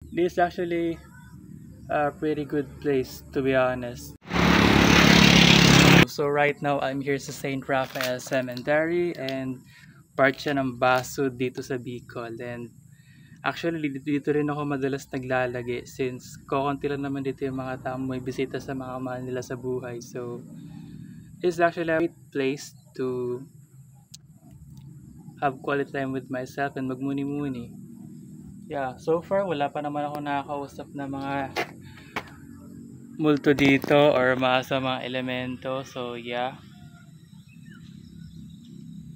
This is actually a pretty good place, to be honest. So right now I'm here sa St. Raphael Cemetery and part siya ng Baso dito sa Bicol. And actually dito rin ako madalas naglalagi since kokonti lang naman dito yung mga taong may bisita sa mga mahal nila sa buhay. So it's actually a great place to have quality time with myself and magmuni-muni. Yeah, so far wala pa naman ako nakakausap na mga multo dito or mga elemento. So yeah,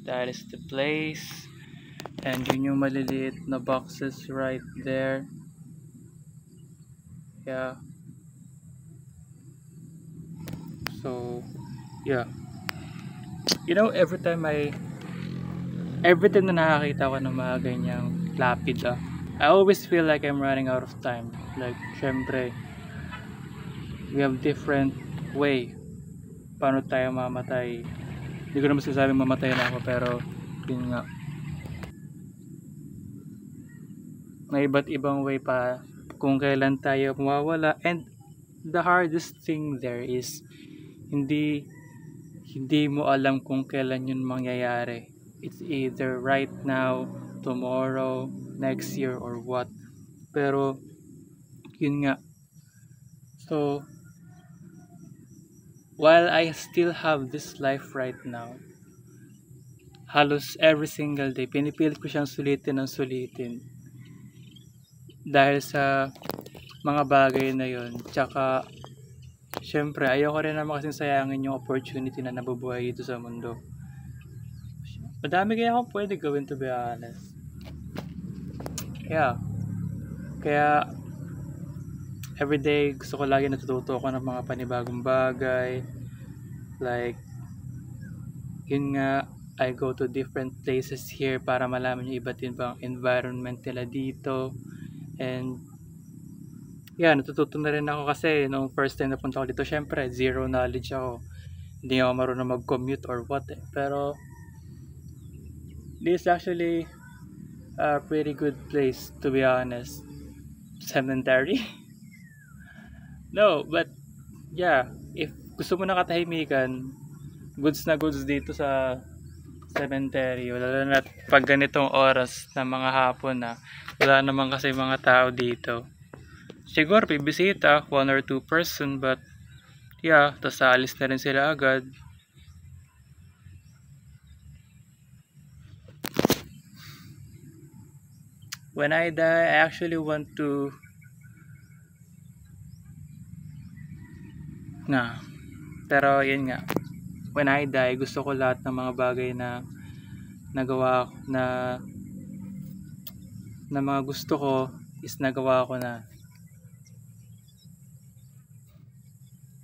that is the place. And yun yung maliliit na boxes right there. Yeah. So yeah. You know, every time na nakakita ko ng mga ganyang lapid I always feel like I'm running out of time. Like, syempre, we have different way paano tayo mamatay. Hindi ko naman sinasabing mamatay na ako, pero yun nga. May iba't ibang way pa kung kailan tayo mawawala. And the hardest thing there is hindi mo alam kung kailan yun mangyayari. It's either right now, tomorrow, next year, or what. Pero yun nga. So while I still have this life right now, halos every single day pinipilit ko siyang sulitin ng sulitin dahil sa mga bagay na yun. Tsaka syempre ayoko rin naman kasing sayangin yung opportunity na nabubuhay dito sa mundo. Madami kaya akong pwede gawin, to be honest. Yeah. Kaya everyday gusto ko lagi natututo ako ng mga panibagong bagay. Like, yun nga, I go to different places here para malaman yung iba't ibang environment nila dito. And yeah, natututo na rin ako kasi nung first time na punta ko dito, syempre zero knowledge ako. Hindi ako marunong mag-commute or what Pero this is actually a pretty good place, to be honest. Cemetery? No, but yeah, if gusto mo ng katahimikan, goods na goods dito sa cemetery. Lalo na pag ganitong oras na mga hapon na wala naman kasi mga tao dito. Siguro bibisita 1 or 2 person, but yeah, tas aalis na rin sila agad. When I die, I actually want to pero yun nga, when I die, gusto ko lahat ng mga bagay na nagawa na mga gusto ko is nagawa ko na.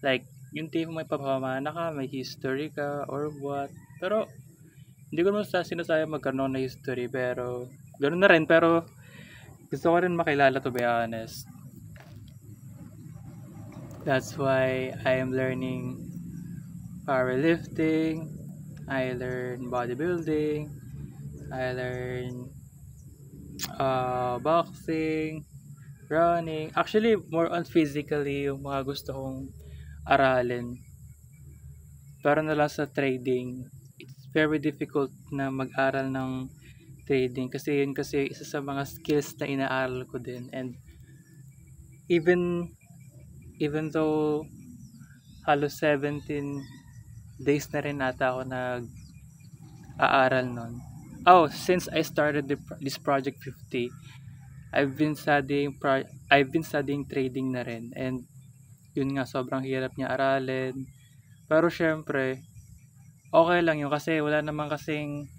Like, yung tipo may papamana ka, may history ka, or what. Pero, hindi ko naman sinasabi magkaroon na history, pero, ganoon na rin, pero, gusto ko rin makilala, to be honest. That's why I am learning powerlifting, I learn bodybuilding, I learn boxing, running. Actually, more on physically yung mga gusto kong aralin. Pero na lang sa trading, it's very difficult na mag-aral ng trading kasi yun kasi isa sa mga skills na inaaral ko din. And even though halos 17 days na rin ata ako nag-aaral nun. Since I started this Project 50, I've been studying trading na rin. And yun nga, sobrang hirap niya aralin. Pero syempre, okay lang yun kasi wala naman kasing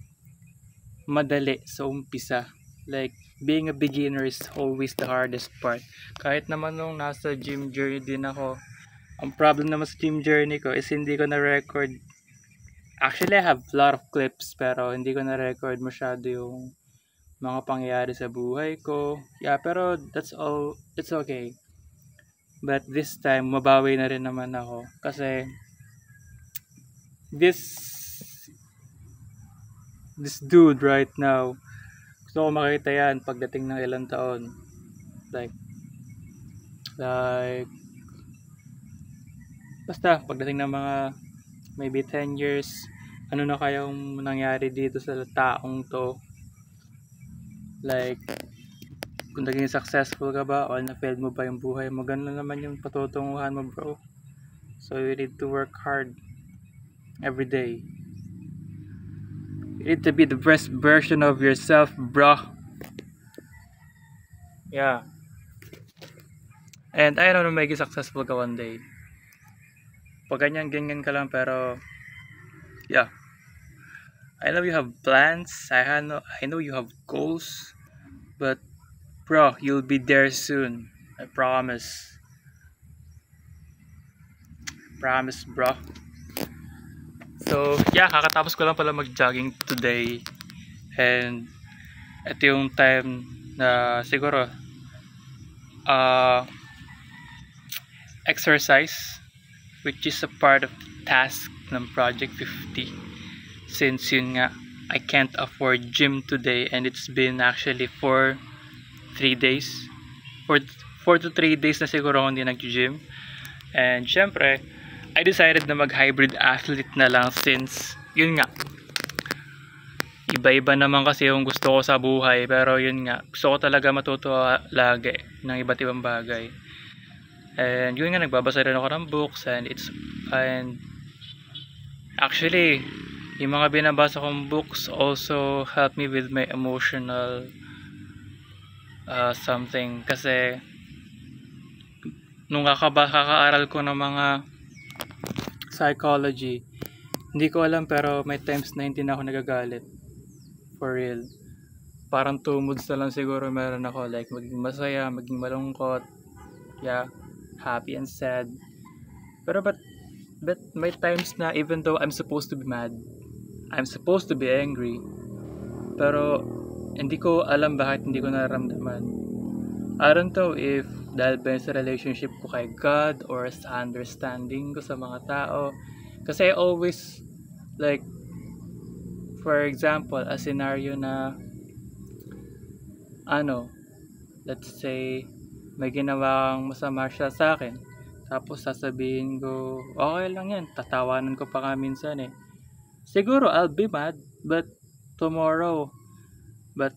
madali sa umpisa. Like, being a beginner is always the hardest part. Kahit naman nung nasa gym journey din ako, ang problem naman sa gym journey ko is hindi ko na-record. Actually, I have a lot of clips pero hindi ko na-record masyado yung mga pangyayari sa buhay ko. Yeah, pero that's all. It's okay. But this time, mabawi na rin naman ako. Kasi, this dude right now, gusto ko makita yan pagdating ng ilang taon. Like, Like, basta pagdating ng mga maybe 10 years, ano na kayang nangyari dito sa taong to? Like, kung naging successful ka ba o na-failed mo ba yung buhay mo, ganun naman yung patutunguhan mo, bro. So you need to work hard every day. You need to be the best version of yourself, bro. Yeah. And I don't know, maging successful ka one day. Pag ganyan ka lang, pero yeah. I know you have plans. I know you have goals. But bro, you'll be there soon. I promise. Promise, bro. So, yeah, kakatapos ko lang pala mag-jogging today. And ito yung time na siguro exercise, which is a part of the task ng Project 50. Since yun nga, I can't afford gym today, and it's been actually for 3 days. For 4 to 3 days na siguro ako hindi nag-gym. And syempre, I decided na mag-hybrid athlete na lang, since yun nga, iba-iba naman kasi yung gusto ko sa buhay, pero yun nga, gusto ko talaga matuto lagi ng iba't ibang bagay. And yun nga, nagbabasa rin ako ng books, and actually, yung mga binabasa kong books also help me with my emotional something. Kasi nung kakaaral ko ng mga psychology, hindi ko alam, pero may times na hindi na ako nagagalit. For real. Parang 2 moods na lang siguro meron ako. Like maging masaya, maging malungkot. Yeah. Happy and sad. Pero but may times na even though I'm supposed to be mad, I'm supposed to be angry, pero hindi ko alam bakit hindi ko nararamdaman. I don't know if dahil ba sa relationship ko kay God or sa understanding ko sa mga tao. Kasi I always, like, for example, a scenario na let's say may ginawang masama siya sa akin, tapos sasabihin ko okay lang yan, tatawanan ko pa nga minsan siguro I'll be mad tomorrow, but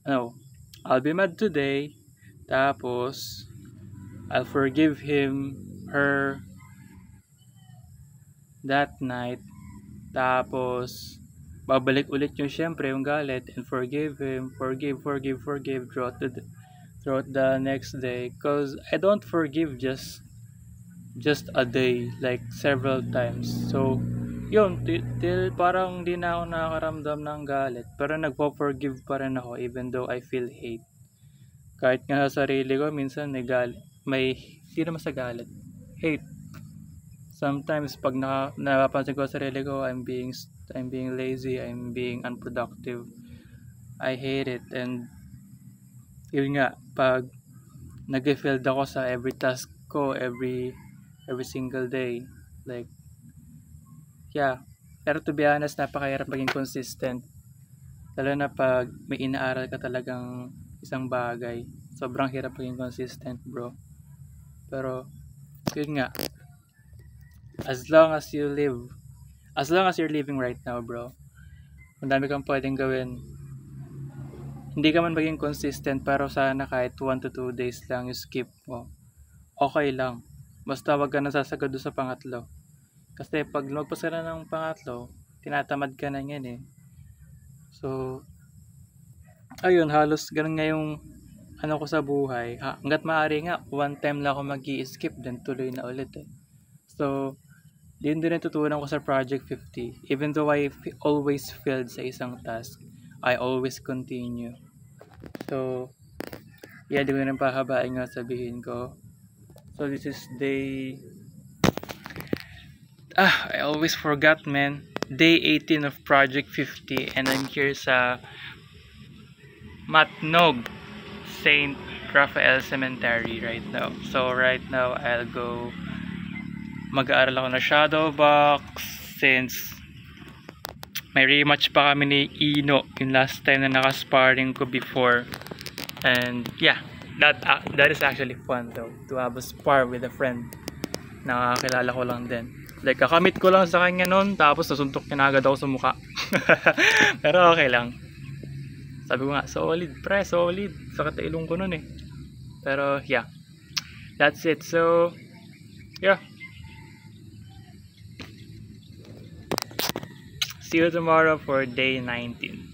no, I'll be mad today, tapos I'll forgive him, her, that night, tapos babalik ulit yung syempre yung galit, and forgive him, forgive throughout the next day, cause I don't forgive just a day, like several times. So yun, till parang di na ako nakakaramdam ng galit, pero nagpo-forgive pa rin ako even though I feel hate. Kahit nga sa sarili ko minsan may galit, hindi naman sa galit, hate. Sometimes pag napapansin ko sa sarili ko, I'm being lazy, I'm being unproductive, I hate it. And yun nga, pag nag-failed ako sa every task ko, every single day, like, yeah. Pero to be honest, napakahirap maging consistent, lalo na pag may inaaral ka talagang isang bagay. Sobrang hirap maging consistent, bro. Pero yun nga, as long as you're living right now, bro, ang dami kang pwedeng gawin. Hindi ka man maging consistent, pero sana kahit 1 to 2 days lang you skip mo, okay lang. Basta wag ka nasasagad sa pangatlo. Kasi pag lumagpas ka na ng pangatlo, tinatamad ka na yan So, ayun, halos ganun nga yung ko sa buhay. Hanggat maaari nga, one time lang ako mag-i-skip, then tuloy na ulit So, yun din natutunan ko sa Project 50. Even though I always failed sa isang task, I always continue. So, yeah, di ko na pahabain nga sabihin ko. So, this is day... I always forgot, man. Day 18 of Project 50, and I'm here sa Matnog St. Raphael Cemetery right now. So, right now, I'll go mag-aaral ako na shadow box, since may rematch pa kami ni Ino yung last time na nakasparring ko before. And yeah, That is actually fun though, to have a spar with a friend. Nakakilala ko lang din. Like, kakamit ko lang sa kanya noon, tapos nasuntok niya na agad ako sa mukha. Pero okay lang. Sabi ko nga, solid pre, solid. Sakit na ilong ko noon eh. Pero yeah, that's it. So yeah, see you tomorrow for day 19.